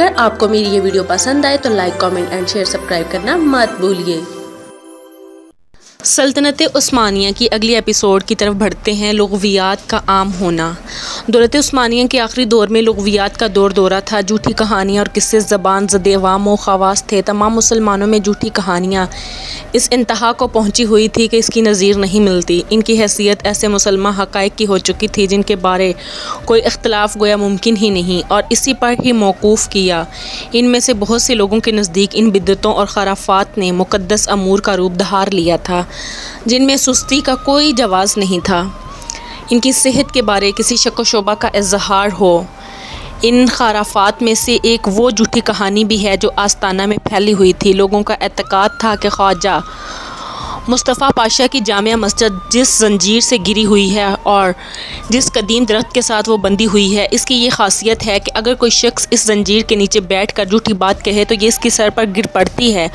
اگر آپ کو میری یہ ویڈیو پسند آئے تو like, comment and share, subscribe کرنا مت بھولیے۔ سلطنت عثمانیہ کی اگلی ایپیسوڈ کی طرف بڑھتے ہیں۔ لغویات کا عام ہونا۔ دولت عثمانیہ کے آخری دور میں لغویات کا دور دورہ تھا۔ جھوٹی کہانیاں اور قصے زبان زد عوام و خواص تھے۔ تمام مسلمانوں میں جھوٹی کہانیاں اس انتہا کو پہنچی ہوئی تھی کہ اس کی نظیر نہیں ملتی۔ ان کی حیثیت ایسے مسلمہ حقائق کی ہو چکی تھی جن کے بارے کوئی اختلاف گویا ممکن ہی نہیں، اور اسی پر ہی موقوف کیا۔ ان میں سے بہت سے لوگوں کے نزدیک ان بدعتوں اور خرافات نے مقدس امور کا روپ دھار لیا تھا جن میں سستی کا کوئی جواز نہیں تھا۔ ان کی صحت کے بارے کسی شک و شبہ کا اظہار ہو۔ ان خرافات میں سے ایک وہ جھوٹی کہانی بھی ہے جو آستانہ میں پھیلی ہوئی تھی۔ لوگوں کا اعتقاد تھا کہ خواجہ مصطفیٰ پاشا کی جامع مسجد جس زنجیر سے گری ہوئی ہے اور جس قدیم درخت کے ساتھ وہ بندھی ہوئی ہے، اس کی یہ خاصیت ہے کہ اگر کوئی شخص اس زنجیر کے نیچے بیٹھ کر جھوٹی بات کہے تو یہ اس کی سر پر گر پڑتی ہے،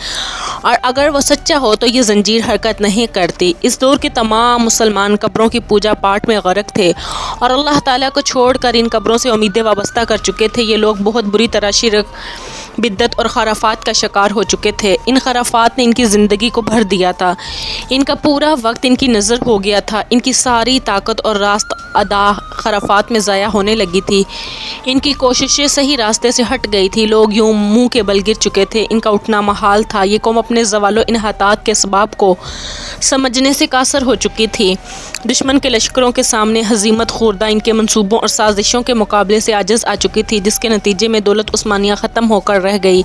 اور اگر وہ سچا ہو تو یہ زنجیر حرکت نہیں کرتی۔ اس دور کے تمام مسلمان قبروں کی پوجا پاٹ میں غرق تھے اور اللہ تعالیٰ کو چھوڑ کر ان قبروں سے امیدیں وابستہ کر چکے تھے۔ یہ لوگ بہت بری طرح شرک، بدعت اور خرافات کا شکار ہو چکے تھے۔ ان خرافات نے ان کی زندگی کو بھر دیا تھا۔ ان کا پورا وقت ان کی نظر ہو گیا تھا۔ ان کی ساری طاقت اور راست ادا خرافات میں ضائع ہونے لگی تھی۔ ان کی کوششیں صحیح راستے سے ہٹ گئی تھی۔ لوگ یوں منہ کے بل گر چکے تھے۔ ان کا اٹھنا محال تھا۔ یہ قوم اپنے زوال و انحطاط کے اسباب کو سمجھنے سے قاصر ہو چکی تھی۔ دشمن کے لشکروں کے سامنے ہزیمت خوردہ ان کے منصوبوں اور سازشوں کے مقابلے سے عاجز آ چکی تھی، جس کے نتیجے میں دولت عثمانیہ ختم ہو کر رہ گئی۔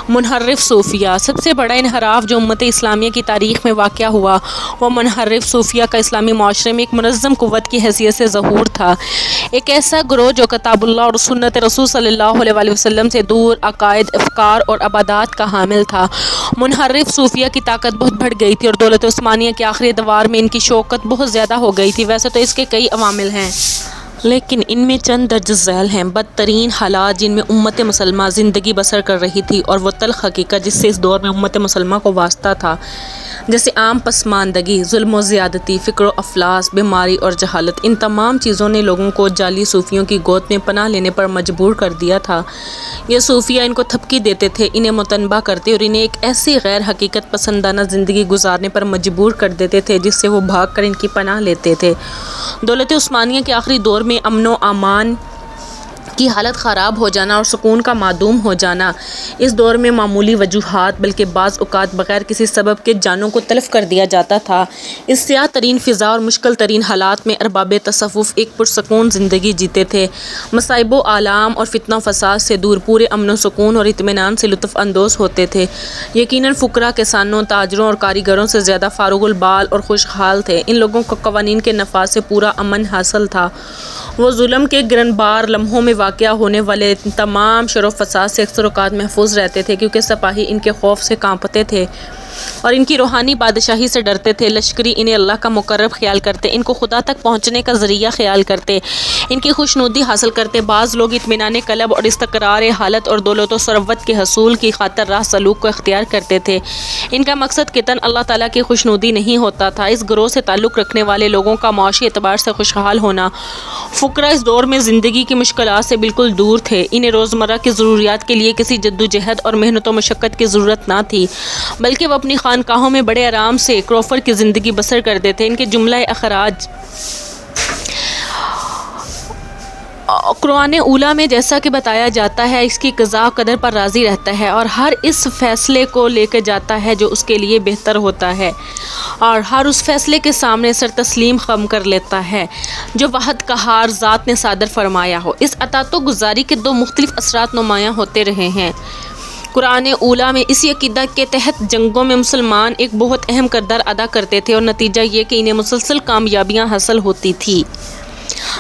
منحرف صوفیہ۔ سب سے بڑا انحراف جو امت اسلامیہ کی تاریخ میں واقع ہوا وہ منحرف صوفیہ کا اسلامی معاشرے میں ایک منظم قوت کی حیثیت سے ظہور تھا۔ ایک ایسا گروہ جو کتاب اللہ اور سنت رسول صلی اللہ علیہ وسلم سے دور عقائد، افکار اور عبادات کا حامل تھا۔ منحرف صوفیہ کی طاقت بہت بڑھ گئی تھی اور دولت عثمانیہ کے آخری ادوار میں ان کی شوکت بہت زیادہ ہو گئی تھی۔ ویسے تو اس کے کئی عوامل ہیں، لیکن ان میں چند درج ذیل ہیں۔ بدترین حالات جن میں امت مسلمہ زندگی بسر کر رہی تھی اور وہ تلخ حقیقت جس سے اس دور میں امت مسلمہ کو واسطہ تھا، جیسے عام پسماندگی، ظلم و زیادتی، فقر و افلاس، بیماری اور جہالت، ان تمام چیزوں نے لوگوں کو جعلی صوفیوں کی گود میں پناہ لینے پر مجبور کر دیا تھا۔ یہ صوفیہ ان کو تھپکی دیتے تھے، انہیں متنبہ کرتے اور انہیں ایک ایسی غیر حقیقت پسندانہ زندگی گزارنے پر مجبور کر دیتے تھے جس سے وہ بھاگ کر ان کی پناہ لیتے تھے۔ دولت عثمانیہ کے آخری دور میں امن و امان کی حالت خراب ہو جانا اور سکون کا معدوم ہو جانا اس دور میں معمولی وجوہات بلکہ بعض اوقات بغیر کسی سبب کے جانوں کو تلف کر دیا جاتا تھا۔ اس سیاہ ترین فضا اور مشکل ترین حالات میں ارباب تصوف ایک پرسکون زندگی جیتے تھے، مصائب و آلام اور فتنہ و فساد سے دور، پورے امن و سکون اور اطمینان سے لطف اندوز ہوتے تھے۔ یقیناً فقراء، کسانوں، تاجروں اور کاریگروں سے زیادہ فارغ البال اور خوشحال تھے۔ ان لوگوں کو قوانین کے نفاذ سے پورا امن حاصل تھا۔ وہ ظلم کے گرنبار لمحوں میں واقع ہونے والے تمام شر و فساد سے اکثر اوقات محفوظ رہتے تھے، کیونکہ سپاہی ان کے خوف سے کانپتے تھے اور ان کی روحانی بادشاہی سے ڈرتے تھے۔ لشکری انہیں اللہ کا مقرب خیال کرتے، ان کو خدا تک پہنچنے کا ذریعہ خیال کرتے، ان کی خوشنودی حاصل کرتے۔ بعض لوگ اطمینان قلب اور استقرار حالت اور دولت و ثروت کے حصول کی خاطر راہ سلوک کو اختیار کرتے تھے۔ ان کا مقصد قطعاً اللہ تعالیٰ کی خوشنودی نہیں ہوتا تھا۔ اس گروہ سے تعلق رکھنے والے لوگوں کا معاشی اعتبار سے خوشحال ہونا۔ فقراء اس دور میں زندگی کی مشکلات سے بالکل دور تھے۔ انہیں روزمرہ کی ضروریات کے لیے کسی جدوجہد اور محنت و مشقت کی ضرورت نہ تھی، بلکہ وہ اپنی خانقاہوں میں بڑے آرام سے کروفر کی زندگی بسر کرتے تھے۔ ان کے جملہ اخراج قرآن اولیٰ میں جیسا کہ بتایا جاتا ہے، اس کی قضاء قدر پر راضی رہتا ہے اور ہر اس فیصلے کو لے کے جاتا ہے جو اس کے لیے بہتر ہوتا ہے، اور ہر اس فیصلے کے سامنے سر تسلیم خم کر لیتا ہے جو واحد قہار ذات نے صادر فرمایا ہو۔ اس عطا و گزاری کے دو مختلف اثرات نمایاں ہوتے رہے ہیں۔ قرآن اولیٰ میں اسی عقیدہ کے تحت جنگوں میں مسلمان ایک بہت اہم کردار ادا کرتے تھے، اور نتیجہ یہ کہ انہیں مسلسل کامیابیاں حاصل ہوتی تھیں۔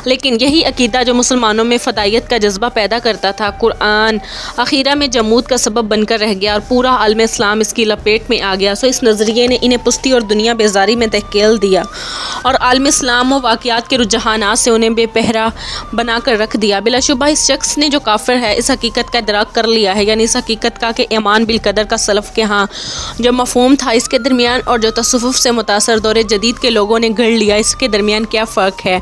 لیکن یہی عقیدہ جو مسلمانوں میں فدائیت کا جذبہ پیدا کرتا تھا، قرآن اخیرہ میں جمود کا سبب بن کر رہ گیا اور پورا عالم اسلام اس کی لپیٹ میں آ گیا۔ سو اس نظریے نے انہیں پستی اور دنیا بیزاری میں دھکیل دیا اور عالم اسلام و واقعات کے رجحانات سے انہیں بے پہرا بنا کر رکھ دیا۔ بلا شبہ اس شخص نے جو کافر ہے اس حقیقت کا ادراک کر لیا ہے، یعنی اس حقیقت کا کہ ایمان بالقدر کا سلف کے ہاں جو مفہوم تھا اس کے درمیان اور جو تصوف سے متاثر دور جدید کے لوگوں نے گھڑ لیا، اس کے درمیان کیا فرق ہے۔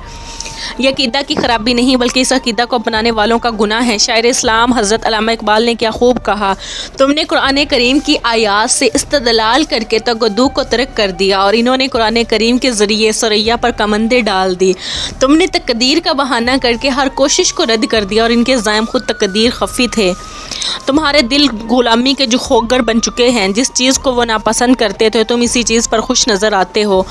یہ عقیدہ کی خرابی نہیں بلکہ اس عقیدہ کو اپنانے والوں کا گناہ ہے۔ شاعر اسلام حضرت علامہ اقبال نے کیا خوب کہا، تم نے قرآن کریم کی آیات سے استدلال کر کے تگدو کو ترک کر دیا اور انہوں نے قرآن کریم کے ذریعے ثریا پر کمندیں ڈال دی۔ تم نے تقدیر کا بہانہ کر کے ہر کوشش کو رد کر دیا اور ان کے زائم خود تقدیر خفی تھے۔ تمہارے دل غلامی کے جو خوگر بن چکے ہیں، جس چیز کو وہ ناپسند کرتے تھے تم اسی چیز پر خوش نظر آتے ہو۔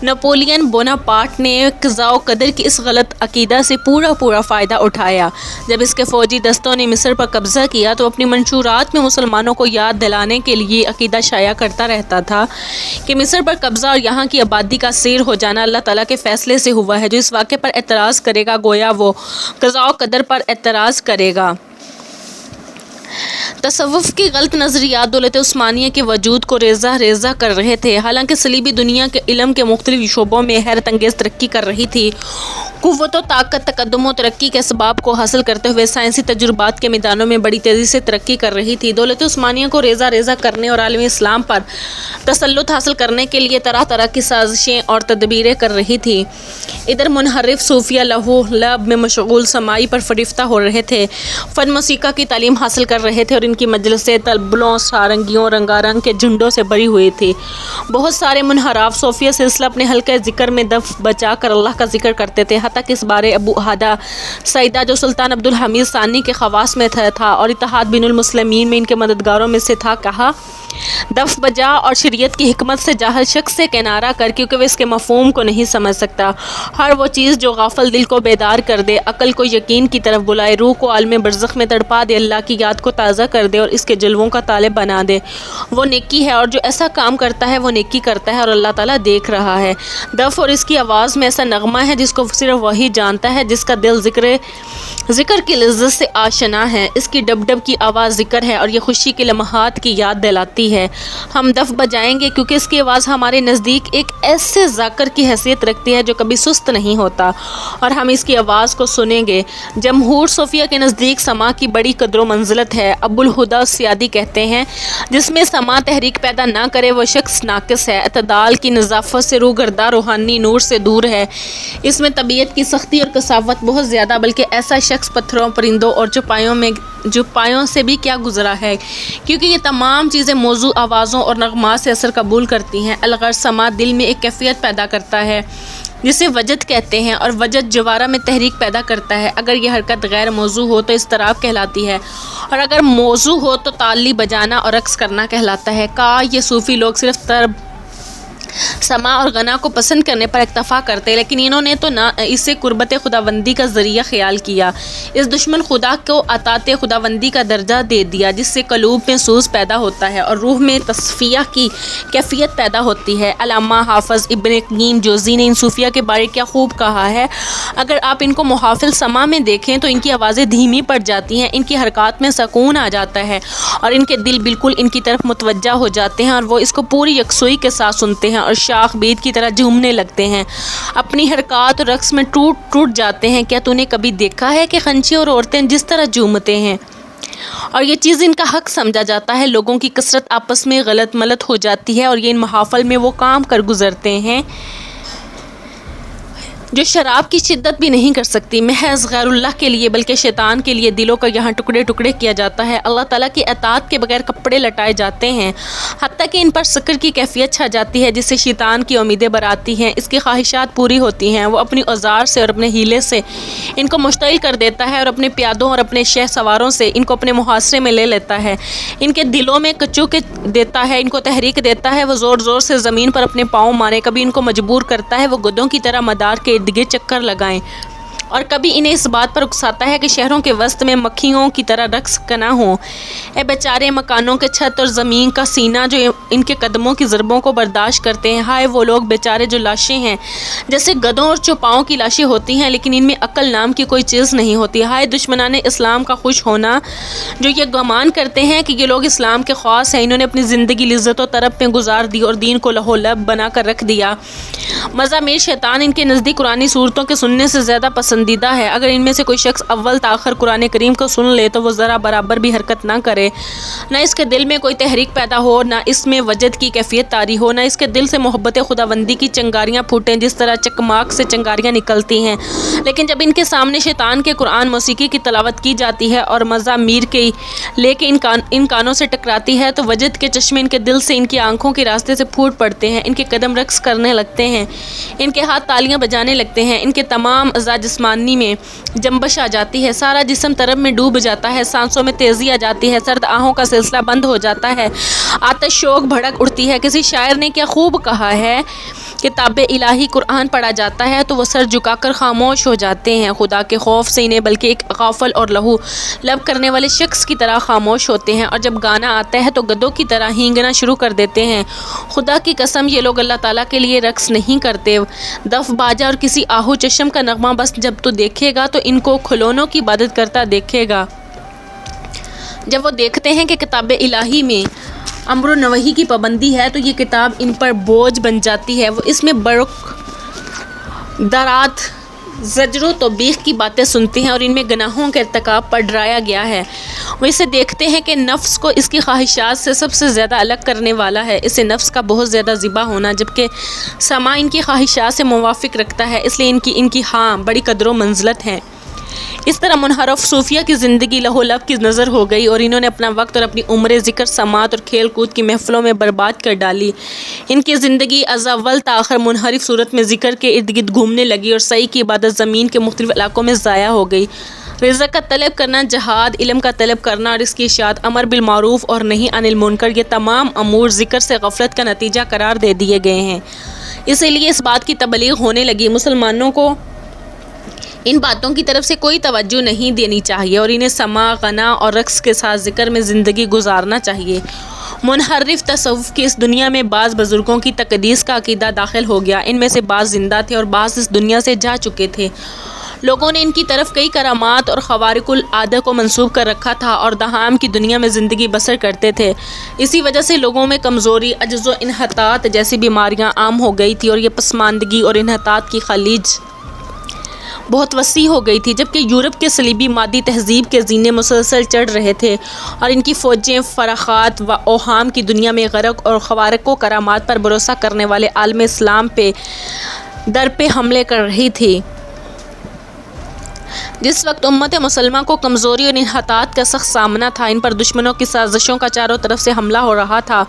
نپولین بوناپارٹ نے قضاء و قدر کی اس غلط عقیدہ سے پورا فائدہ اٹھایا۔ جب اس کے فوجی دستوں نے مصر پر قبضہ کیا تو اپنی منشورات میں مسلمانوں کو یاد دلانے کے لیے عقیدہ شائع کرتا رہتا تھا کہ مصر پر قبضہ اور یہاں کی آبادی کا سیر ہو جانا اللہ تعالیٰ کے فیصلے سے ہوا ہے۔ جو اس واقعے پر اعتراض کرے گا گویا وہ قضاء و قدر پر اعتراض کرے گا۔ تصوف کی غلط نظریات دولت عثمانیہ کے وجود کو ریزہ کر رہے تھے۔ حالانکہ صلیبی دنیا کے علم کے مختلف شعبوں میں حیرت انگیز ترقی کر رہی تھی، قوت و طاقت، تقدم و ترقی کے اسباب کو حاصل کرتے ہوئے سائنسی تجربات کے میدانوں میں بڑی تیزی سے ترقی کر رہی تھی، دولت عثمانیہ کو ریزہ کرنے اور عالم اسلام پر تسلط حاصل کرنے کے لیے طرح کی سازشیں اور تدبیریں کر رہی تھی۔ ادھر منحرف صوفیہ لہو لعب میں مشغول سماعی پر فریفتہ ہو رہے تھے، فن موسیقی کی تعلیم حاصل کر رہے تھے اور ان کی مجلسیں تبلوں، سارنگیوں، رنگارنگ کے جھنڈوں سے بھری ہوئی تھی۔ بہت سارے منحرف صوفیہ سلسلہ اپنے حلقہ ذکر میں دف بجا کر اللہ کا ذکر کرتے تھے، حتیٰ کہ اس بارے ابو احدہ سیدہ جو سلطان عبد الحمید ثانی کے خواص میں تھا اور اتحاد بین المسلمین میں ان کے مددگاروں میں سے تھا، کہا دف بجا اور شریعت کی حکمت سے جاہل شخص سے کنارہ کر، کیونکہ وہ اس کے مفہوم کو نہیں سمجھ سکتا۔ ہر وہ چیز جو غافل دل کو بیدار کر دے، عقل کو یقین کی طرف بلائے، روح کو عالم برزخ میں تڑپا دے، اللہ کی یاد کو تازہ کر دے اور اس کے جلووں کا طالب بنا دے، وہ نیکی ہے، اور جو ایسا کام کرتا ہے وہ نیکی کرتا ہے اور اللہ تعالیٰ دیکھ رہا ہے۔ دف اور اس کی آواز میں ایسا نغمہ ہے جس کو صرف وہی جانتا ہے جس کا دل ذکر کی لذت سے آشنا ہے۔ اس کی ڈب کی آواز ذکر ہے اور یہ خوشی کے لمحات کی یاد دلاتی ہے۔ ہم دف بجائیں گے کیونکہ اس کی آواز ہمارے نزدیک ایک ایسے ذاکر کی حیثیت رکھتی ہے جو کبھی سست نہیں ہوتا، اور ہم اس کی آواز کو سنیں گے۔ جمہور صوفیہ کے نزدیک سماع کی بڑی قدر و منزلت ہے۔ ابو الہدیٰ سیادی کہتے ہیں، جس میں سماع تحریک پیدا نہ کرے وہ شخص ناقص ہے، اعتدال کی نظافت سے روگردہ روحانی نور سے دور ہے۔ اس میں طبیعت کی سختی اور قساوت بہت زیادہ، بلکہ ایسا شخص پتھروں، پرندوں اور چوپایوں سے بھی کیا گزرا ہے، کیونکہ یہ تمام چیزیں موضوع آوازوں اور نغمات سے اثر قبول کرتی ہیں۔ الغرض سماع دل میں ایک کیفیت پیدا کرتا ہے جسے وجد کہتے ہیں، اور وجد جوارہ میں تحریک پیدا کرتا ہے۔ اگر یہ حرکت غیر موضوع ہو تو اضطراب کہلاتی ہے، اور اگر موضوع ہو تو تعلی بجانا اور رقص کرنا کہلاتا ہے۔ یہ صوفی لوگ صرف طرب، سماع اور غنا کو پسند کرنے پر اکتفا کرتے، لیکن انہوں نے تو نہ اسے قربت خداوندی کا ذریعہ خیال کیا، اس دشمن خدا کو اطاعت خداوندی کا درجہ دے دیا، جس سے قلوب میں سوز پیدا ہوتا ہے اور روح میں تصفیہ کی کیفیت پیدا ہوتی ہے۔ علامہ حافظ ابن قیم جوزی نے ان صوفیہ کے بارے کیا خوب کہا ہے، اگر آپ ان کو محافل سماع میں دیکھیں تو ان کی آوازیں دھیمی پڑ جاتی ہیں، ان کی حرکات میں سکون آ جاتا ہے اور ان کے دل بالکل ان کی طرف متوجہ ہو جاتے ہیں اور وہ اس کو پوری یکسوئی کے ساتھ سنتے ہیں اور شاخ بید کی طرح جھومنے لگتے ہیں، اپنی حرکات اور رقص میں ٹوٹ جاتے ہیں۔ کیا تو نے کبھی دیکھا ہے کہ خنچی اور عورتیں جس طرح جھومتے ہیں؟ اور یہ چیز ان کا حق سمجھا جاتا ہے۔ لوگوں کی کثرت آپس میں غلط ملت ہو جاتی ہے اور یہ ان محافل میں وہ کام کر گزرتے ہیں جو شراب کی شدت بھی نہیں کر سکتی۔ محض غیر اللہ کے لیے بلکہ شیطان کے لیے دلوں کا یہاں ٹکڑے ٹکڑے کیا جاتا ہے۔ اللہ تعالیٰ کی اطاعت کے بغیر کپڑے لٹائے جاتے ہیں، حتیٰ کہ ان پر سکر کی کیفیت چھا جاتی ہے جس سے شیطان کی امیدیں براتی ہیں، اس کی خواہشات پوری ہوتی ہیں۔ وہ اپنی اوزار سے اور اپنے ہیلے سے ان کو مشتعل کر دیتا ہے اور اپنے پیادوں اور اپنے شہ سواروں سے ان کو اپنے محاصرے میں لے لیتا ہے، ان کے دلوں میں کچوک دیتا ہے، ان کو تحریک دیتا ہے، وہ زور زور سے زمین پر اپنے پاؤں مارے، کبھی ان کو مجبور کرتا ہے وہ گدھوں کی طرح مدار کے ارد گرد چکر لگائیں، اور کبھی انہیں اس بات پر اکساتا ہے کہ شہروں کے وسط میں مکھیوں کی طرح رقص نہ ہوں۔ اے بیچارے مکانوں کے چھت اور زمین کا سینہ جو ان کے قدموں کی ضربوں کو برداشت کرتے ہیں، ہائے وہ لوگ بیچارے جو لاشیں ہیں، جیسے گدھوں اور چوپاؤں کی لاشیں ہوتی ہیں لیکن ان میں عقل نام کی کوئی چیز نہیں ہوتی۔ ہائے دشمنان اسلام کا خوش ہونا جو یہ گمان کرتے ہیں کہ یہ لوگ اسلام کے خاص ہیں، انہوں نے اپنی زندگی لذت و طرب میں گزار دی اور دین کو لہو لب بنا کر رکھ دیا۔ مزامیر شیطان ان کے نزدیک قرآنی صورتوں کے سننے سے زیادہ پسند پسندیدہ ہے۔ اگر ان میں سے کوئی شخص اول تاخر قرآن کریم کو سن لے تو وہ ذرا برابر بھی حرکت نہ کرے، نہ اس کے دل میں کوئی تحریک پیدا ہو، نہ اس میں وجد کی کیفیت طاری ہو، نہ اس کے دل سے محبت خداوندی کی چنگاریاں پھوٹیں جس طرح چکماک سے چنگاریاں نکلتی ہیں، لیکن جب ان کے سامنے شیطان کے قرآن موسیقی کی تلاوت کی جاتی ہے اور مزامیر کی لے کے ان کانوں سے ٹکراتی ہے تو وجد کے چشمے ان کے دل سے، ان کی آنکھوں کے راستے سے پھوٹ پڑتے ہیں، ان کے قدم رقص کرنے لگتے ہیں، ان کے ہاتھ تالیاں بجانے لگتے ہیں، ان کے تمام اعضاء جسمانی میں جنبش آ جاتی ہے، سارا جسم طرب میں ڈوب جاتا ہے، سانسوں میں تیزی آ جاتی ہے، سرد آہوں کا سلسلہ بند ہو جاتا ہے، آتش شوق بھڑک اٹھتی ہے۔ کسی شاعر نے کیا خوب کہا ہے، کتاب الہی قرآن پڑھا جاتا ہے تو وہ سر جھکا کر خاموش ہو جاتے ہیں، خدا کے خوف سے انہیں بلکہ ایک غافل اور لہو لب کرنے والے شخص کی طرح خاموش ہوتے ہیں، اور جب گانا آتا ہے تو گدوں کی طرح ہینگنا شروع کر دیتے ہیں۔ خدا کی قسم یہ لوگ اللہ تعالیٰ کے لیے رقص نہیں کرتے، دف باجا اور کسی آہو چشم کا نغمہ بس جب تو دیکھے گا تو ان کو کھلونوں کی عبادت کرتا دیکھے گا۔ جب وہ دیکھتے ہیں کہ کتاب الہی میں امر و نواہی کی پابندی ہے تو یہ کتاب ان پر بوجھ بن جاتی ہے، وہ اس میں برق درات زجر و توبیخ کی باتیں سنتے ہیں اور ان میں گناہوں کے ارتکاب پر ڈرایا گیا ہے۔ وہ اسے دیکھتے ہیں کہ نفس کو اس کی خواہشات سے سب سے زیادہ الگ کرنے والا ہے، اسے نفس کا بہت زیادہ ذبح ہونا جبکہ سما ان کی خواہشات سے موافق رکھتا ہے، اس لیے ان کی ہاں بڑی قدر و منزلت ہے۔ اس طرح منحرف صوفیہ کی زندگی لہو لب کی نظر ہو گئی اور انہوں نے اپنا وقت اور اپنی عمر ذکر سماعت اور کھیل کود کی محفلوں میں برباد کر ڈالی۔ ان کی زندگی از اول تاخر منحرف صورت میں ذکر کے ارد گرد گھومنے لگی اور صحیح کی عبادت زمین کے مختلف علاقوں میں ضائع ہو گئی۔ رزق کا طلب کرنا، جہاد، علم کا طلب کرنا اور اس کی اشاعت، امر بالمعروف اور نہی عن المنکر، یہ تمام امور ذکر سے غفلت کا نتیجہ قرار دے دیے گئے ہیں۔ اسی لیے اس بات کی تبلیغ ہونے لگی مسلمانوں کو ان باتوں کی طرف سے کوئی توجہ نہیں دینی چاہیے اور انہیں سماع، غنا اور رقص کے ساتھ ذکر میں زندگی گزارنا چاہیے۔ منحرف تصوف کی اس دنیا میں بعض بزرگوں کی تقدیس کا عقیدہ داخل ہو گیا، ان میں سے بعض زندہ تھے اور بعض اس دنیا سے جا چکے تھے۔ لوگوں نے ان کی طرف کئی کرامات اور خوارق العادہ کو منسوب کر رکھا تھا اور دہام کی دنیا میں زندگی بسر کرتے تھے۔ اسی وجہ سے لوگوں میں کمزوری، عجز و انحطاط جیسی بیماریاں عام ہو گئی تھی اور یہ پسماندگی اور انحطاط کی خلیج بہت وسیع ہو گئی تھی، جبکہ یورپ کے صلیبی مادی تہذیب کے زینے مسلسل چڑھ رہے تھے اور ان کی فوجیں فراخات و اوہام کی دنیا میں غرق اور خوارق و کرامات پر بھروسہ کرنے والے عالم اسلام پہ در پہ حملے کر رہی تھی۔ جس وقت امت مسلمہ کو کمزوری اور انحطاط کا سخت سامنا تھا، ان پر دشمنوں کی سازشوں کا چاروں طرف سے حملہ ہو رہا تھا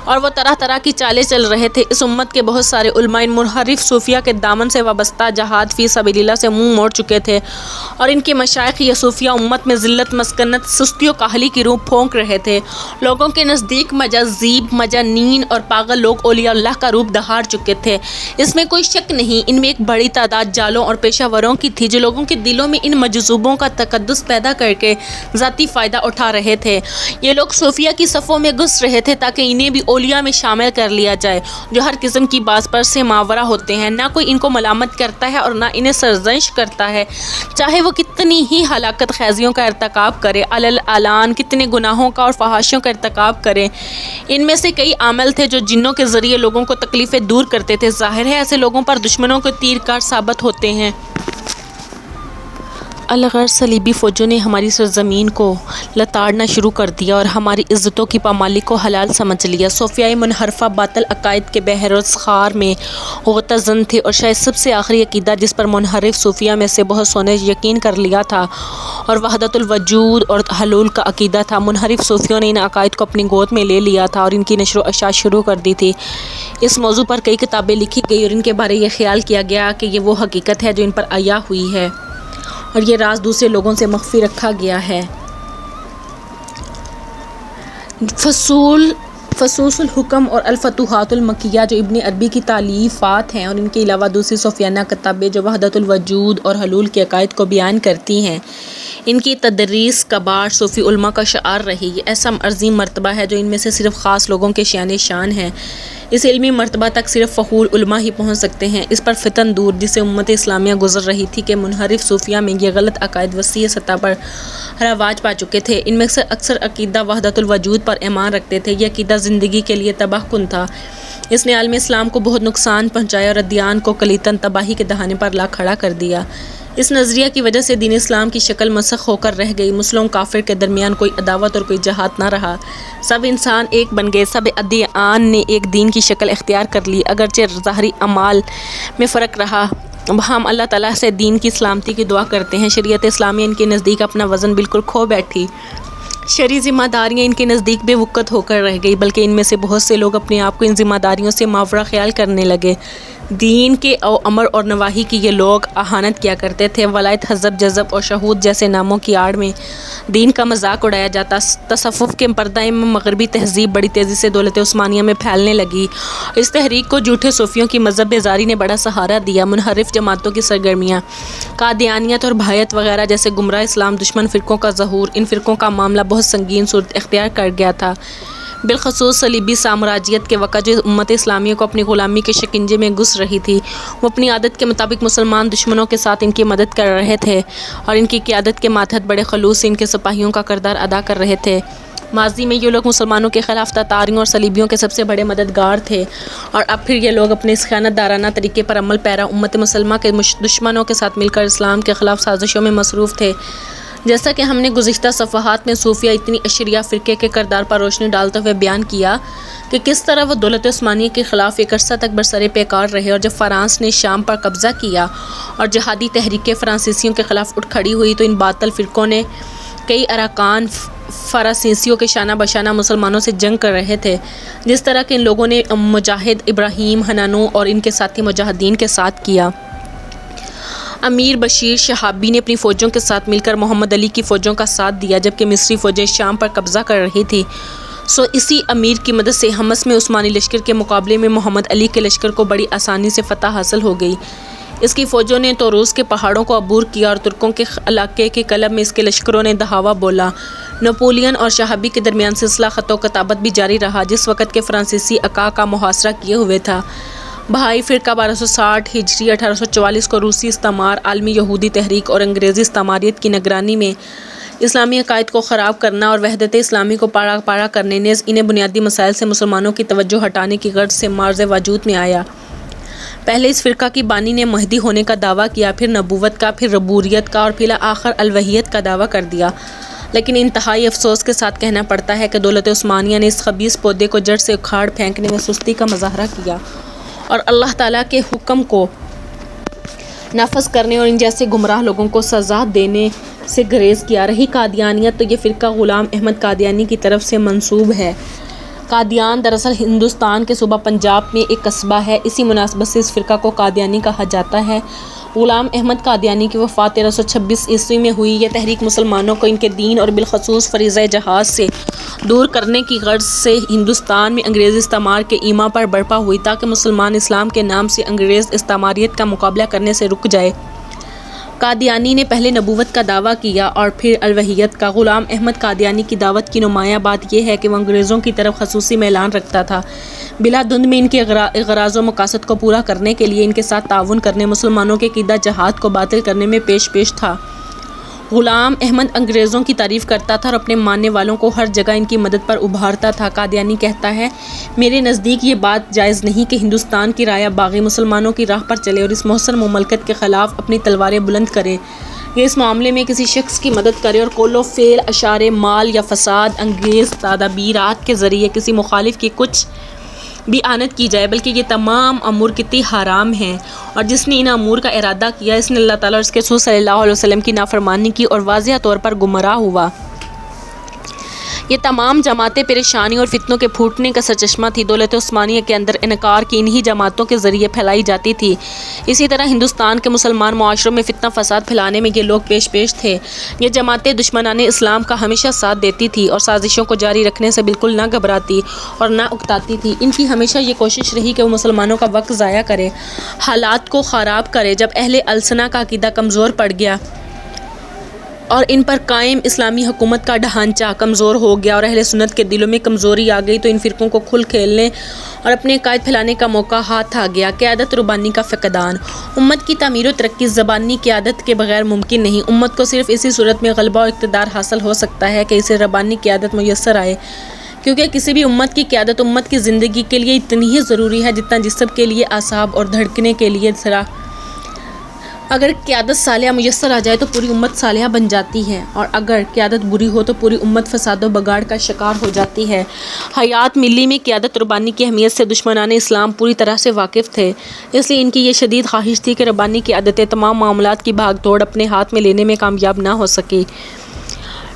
اور وہ طرح طرح کی چالیں چل رہے تھے، اس امت کے بہت سارے علماء ان منحرف صوفیہ کے دامن سے وابستہ جہاد فی سبیل اللہ سے منہ موڑ چکے تھے اور ان کے مشائخ یہ صوفیہ امت میں ذلت، مسکنت، سستی و کاہلی کی روح پھونک رہے تھے۔ لوگوں کے نزدیک مجاذیب، مجانین اور پاگل لوگ اولیاء اللہ کا روپ دہاڑ چکے تھے، اس میں کوئی شک نہیں۔ ان میں ایک بڑی تعداد جالوں اور پیشہ وروں کی تھی جو لوگوں کے دلوں میں ان مجذوبوں کا تقدس پیدا کر کے ذاتی فائدہ اٹھا رہے تھے۔ یہ لوگ صوفیہ کی صفوں میں گھس رہے تھے تاکہ انہیں بھی اولیاء میں شامل کر لیا جائے جو ہر قسم کی بات پر سے ماورا ہوتے ہیں، نہ کوئی ان کو ملامت کرتا ہے اور نہ انہیں سرزنش کرتا ہے، چاہے وہ کتنی ہی ہلاکت خیزیوں کا ارتکاب کرے، علل اعلان کتنے گناہوں کا اور فحاشیوں کا ارتکاب کرے۔ ان میں سے کئی عامل تھے جو جنوں کے ذریعے لوگوں کو تکلیفیں دور کرتے تھے، ظاہر ہے ایسے لوگوں پر دشمنوں کے تیر کار ثابت ہوتے ہیں۔ الغرض صلیبی فوجوں نے ہماری سرزمین کو لتاڑنا شروع کر دیا اور ہماری عزتوں کی پامالی کو حلال سمجھ لیا۔ صوفیہ منحرفہ باطل عقائد کے بحر وزخار میں غوطہ زن تھے اور شاید سب سے آخری عقیدہ جس پر منحرف صوفیہ میں سے بہت سو نے یقین کر لیا تھا اور وحدت الوجود اور حلول کا عقیدہ تھا۔ منحرف صوفیوں نے ان عقائد کو اپنی گود میں لے لیا تھا اور ان کی نشر و اشاعت شروع کر دی تھی۔ اس موضوع پر کئی کتابیں لکھی گئی اور ان کے بارے یہ خیال کیا گیا کہ یہ وہ حقیقت ہے جو ان پر عیاں ہوئی ہے اور یہ راز دوسرے لوگوں سے مخفی رکھا گیا ہے۔ فصوص الحکم اور الفتوحات المکیہ جو ابن عربی کی تالیفات ہیں اور ان کے علاوہ دوسری صوفیانہ کتابیں جو وحدت الوجود اور حلول کے عقائد کو بیان کرتی ہیں، ان کی تدریس کبار صوفی علماء کا شعار رہی۔ یہ ایسا عظیم مرتبہ ہے جو ان میں سے صرف خاص لوگوں کے شان ہے۔ اس علمی مرتبہ تک صرف فخور علماء ہی پہنچ سکتے ہیں۔ اس پر فتن دور جسے امت اسلامیہ گزر رہی تھی کہ منحرف صوفیہ میں یہ غلط عقائد وسیع سطح پر رواج پا چکے تھے۔ ان میں سے اکثر عقیدہ وحدت الوجود پر ایمان رکھتے تھے۔ یہ عقیدہ زندگی کے لیے تباہ کن تھا، اس نے عالم اسلام کو بہت نقصان پہنچایا اور ادیان کو کلیتاً تباہی کے دہانے پر لا کھڑا کر دیا۔ اس نظریہ کی وجہ سے دین اسلام کی شکل مسخ ہو کر رہ گئی۔ مسلم کافر کے درمیان کوئی عداوت اور کوئی جہاد نہ رہا، سب انسان ایک بن گئے، سب ادیان نے ایک دین کی شکل اختیار کر لی۔ اگرچہ ظاہری اعمال میں فرق رہا، ہم اللہ تعالیٰ سے دین کی سلامتی کی دعا کرتے ہیں۔ شریعت اسلامیہ ان کے نزدیک اپنا وزن بالکل کھو بیٹھی، شرعی ذمہ داریاں ان کے نزدیک بے وقت ہو کر رہ گئی، بلکہ ان میں سے بہت سے لوگ اپنے آپ کو ان ذمہ داریوں سے ماورا خیال کرنے لگے۔ دین کے امر اور نواہی کی یہ لوگ اہانت کیا کرتے تھے۔ ولایت، حزب، جذب اور شہود جیسے ناموں کی آڑ میں دین کا مذاق اڑایا جاتا۔ تصوف کے پردہ میں مغربی تہذیب بڑی تیزی سے دولت عثمانیہ میں پھیلنے لگی۔ اس تحریک کو جھوٹے صوفیوں کی مذہب بیزاری نے بڑا سہارا دیا۔ منحرف جماعتوں کی سرگرمیاں، قادیانیت اور بھائیت وغیرہ جیسے گمراہ اسلام دشمن فرقوں کا ظہور، ان فرقوں کا معاملہ بہت سنگین صورت اختیار کر گیا تھا۔ بالخصوص صلیبی سامراجیت کے وقت جو امت اسلامیہ کو اپنی غلامی کے شکنجے میں گھس رہی تھی، وہ اپنی عادت کے مطابق مسلمان دشمنوں کے ساتھ ان کی مدد کر رہے تھے اور ان کی قیادت کے ماتحت بڑے خلوص سے ان کے سپاہیوں کا کردار ادا کر رہے تھے۔ ماضی میں یہ لوگ مسلمانوں کے خلاف تاتاریوں اور صلیبیوں کے سب سے بڑے مددگار تھے، اور اب پھر یہ لوگ اپنے اس خیانت دارانہ طریقے پر عمل پیرا امت مسلمہ کے دشمنوں کے ساتھ مل کر اسلام کے خلاف سازشوں میں مصروف تھے۔ جیسا کہ ہم نے گزشتہ صفحات میں صوفیہ اتنی اشریہ فرقے کے کردار پر روشنی ڈالتے ہوئے بیان کیا کہ کس طرح وہ دولت عثمانیہ کے خلاف ایک عرصہ تک برسر پیکار رہے، اور جب فرانس نے شام پر قبضہ کیا اور جہادی تحریکیں فرانسیسیوں کے خلاف اٹھ کھڑی ہوئی تو ان باطل فرقوں نے کئی اراکان فرانسیسیوں کے شانہ بشانہ مسلمانوں سے جنگ کر رہے تھے، جس طرح کہ ان لوگوں نے مجاہد ابراہیم حنانو اور ان کے ساتھی مجاہدین کے ساتھ کیا۔ امیر بشیر شہابی نے اپنی فوجوں کے ساتھ مل کر محمد علی کی فوجوں کا ساتھ دیا جبکہ مصری فوجیں شام پر قبضہ کر رہی تھی۔ اسی امیر کی مدد سے حمص میں عثمانی لشکر کے مقابلے میں محمد علی کے لشکر کو بڑی آسانی سے فتح حاصل ہو گئی۔ اس کی فوجوں نے توروس کے پہاڑوں کو عبور کیا اور ترکوں کے علاقے کے قلب میں اس کے لشکروں نے دھاوا بولا۔ نپولین اور شہابی کے درمیان سلسلہ خط و کتابت بھی جاری رہا، جس وقت کے فرانسیسی عقا کا محاصرہ کیے ہوئے تھا۔ بہائی فرقہ 1260 ہجری 1844 کو روسی استعمار، عالمی یہودی تحریک اور انگریزی استعماریت کی نگرانی میں اسلامی عقائد کو خراب کرنا اور وحدت اسلامی کو پارا پارا کرنے نیز انہیں بنیادی مسائل سے مسلمانوں کی توجہ ہٹانے کی غرض سے معرض وجود میں آیا۔ پہلے اس فرقہ کی بانی نے مہدی ہونے کا دعویٰ کیا، پھر نبوت کا، پھر ربوبیت کا اور پھر آخر الوہیت کا دعویٰ کر دیا، لیکن انتہائی افسوس کے ساتھ کہنا پڑتا ہے کہ دولت عثمانیہ نے اس خبیث پودے کو جڑ سے اکھاڑ پھینکنے میں سستی کا مظاہرہ کیا اور اللہ تعالیٰ کے حکم کو نافذ کرنے اور ان جیسے گمراہ لوگوں کو سزا دینے سے گریز کیا۔ رہی قادیانیت، تو یہ فرقہ غلام احمد قادیانی کی طرف سے منسوب ہے۔ قادیان دراصل ہندوستان کے صوبہ پنجاب میں ایک قصبہ ہے، اسی مناسبت سے اس فرقہ کو قادیانی کہا جاتا ہے۔ غلام احمد قادیانی کی وفات 1326 عیسوی میں ہوئی۔ یہ تحریک مسلمانوں کو ان کے دین اور بالخصوص فریضہ جہاد سے دور کرنے کی غرض سے ہندوستان میں انگریزی استعمار کے ایما پر برپا ہوئی تاکہ مسلمان اسلام کے نام سے انگریز استعماریت کا مقابلہ کرنے سے رک جائے۔ قادیانی نے پہلے نبوت کا دعویٰ کیا اور پھر الوہیت کا۔ غلام احمد قادیانی کی دعوت کی نمایاں بات یہ ہے کہ وہ انگریزوں کی طرف خصوصی میلان رکھتا تھا، بلا دھند میں ان کے اغراض و مقاصد کو پورا کرنے کے لیے ان کے ساتھ تعاون کرنے، مسلمانوں کے عقیدہ جہاد کو باطل کرنے میں پیش تھا۔ غلام احمد انگریزوں کی تعریف کرتا تھا اور اپنے ماننے والوں کو ہر جگہ ان کی مدد پر ابھارتا تھا۔ قادیانی کہتا ہے، میرے نزدیک یہ بات جائز نہیں کہ ہندوستان کی رعایا باغی مسلمانوں کی راہ پر چلے اور اس محسن مملکت کے خلاف اپنی تلواریں بلند کرے، یہ اس معاملے میں کسی شخص کی مدد کرے اور قول و فعل، اشارے مال یا فساد انگیز تدابیرات کے ذریعے کسی مخالف کی کچھ بھی آنت کی جائے، بلکہ یہ تمام امور کتنی حرام ہیں، اور جس نے ان امور کا ارادہ کیا اس نے اللہ تعالیٰ اور اس کے رسول صلی اللہ علیہ وسلم کی نافرمانی کی اور واضح طور پر گمراہ ہوا۔ یہ تمام جماعتیں پریشانی اور فتنوں کے پھوٹنے کا سرچشمہ تھی۔ دولت عثمانیہ کے اندر انکار کی انہی جماعتوں کے ذریعے پھیلائی جاتی تھی۔ اسی طرح ہندوستان کے مسلمان معاشروں میں فتنہ فساد پھیلانے میں یہ لوگ پیش تھے۔ یہ جماعتیں دشمنان اسلام کا ہمیشہ ساتھ دیتی تھی اور سازشوں کو جاری رکھنے سے بالکل نہ گھبراتی اور نہ اکتاتی تھی۔ ان کی ہمیشہ یہ کوشش رہی کہ وہ مسلمانوں کا وقت ضائع کرے، حالات کو خراب کرے۔ جب اہل السنہ کا عقیدہ کمزور پڑ گیا اور ان پر قائم اسلامی حکومت کا ڈھانچہ کمزور ہو گیا اور اہل سنت کے دلوں میں کمزوری آ گئی، تو ان فرقوں کو کھل کھیلنے اور اپنے عقائد پھیلانے کا موقع ہاتھ آ گیا۔ قیادت ربانی کا فقدان۔ امت کی تعمیر و ترقی زبانی قیادت کے بغیر ممکن نہیں۔ امت کو صرف اسی صورت میں غلبہ و اقتدار حاصل ہو سکتا ہے کہ اسے ربانی قیادت میسر آئے، کیونکہ کسی بھی امت کی قیادت امت کی زندگی کے لیے اتنی ہی ضروری ہے جتنا جسم کے لیے اعصاب اور دھڑکنے کے لیے اگر قیادت صالحہ میسر آ جائے تو پوری امت صالحہ بن جاتی ہے، اور اگر قیادت بری ہو تو پوری امت فساد و بگاڑ کا شکار ہو جاتی ہے۔ حیات ملی میں قیادت ربانی کی اہمیت سے دشمنان اسلام پوری طرح سے واقف تھے، اس لیے ان کی یہ شدید خواہش تھی کہ ربانی کی عادتیں تمام معاملات کی بھاگ دوڑ اپنے ہاتھ میں لینے میں کامیاب نہ ہو سکی۔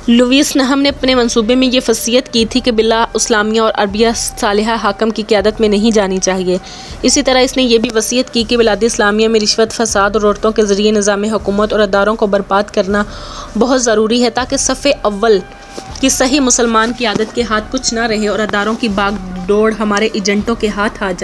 لوئس نہم نے اپنے منصوبے میں یہ وصیت کی تھی کہ بلا اسلامیہ اور عربیہ صالحہ حاکم کی قیادت میں نہیں جانی چاہیے۔ اسی طرح اس نے یہ بھی وصیت کی کہ بلاد اسلامیہ میں رشوت، فساد اور عورتوں کے ذریعے نظام حکومت اور اداروں کو برباد کرنا بہت ضروری ہے تاکہ صف اول کی صحیح مسلمان قیادت کے ہاتھ کچھ نہ رہے اور اداروں کی باغ ڈوڑ ہمارے ایجنٹوں کے ہاتھ آ جائے۔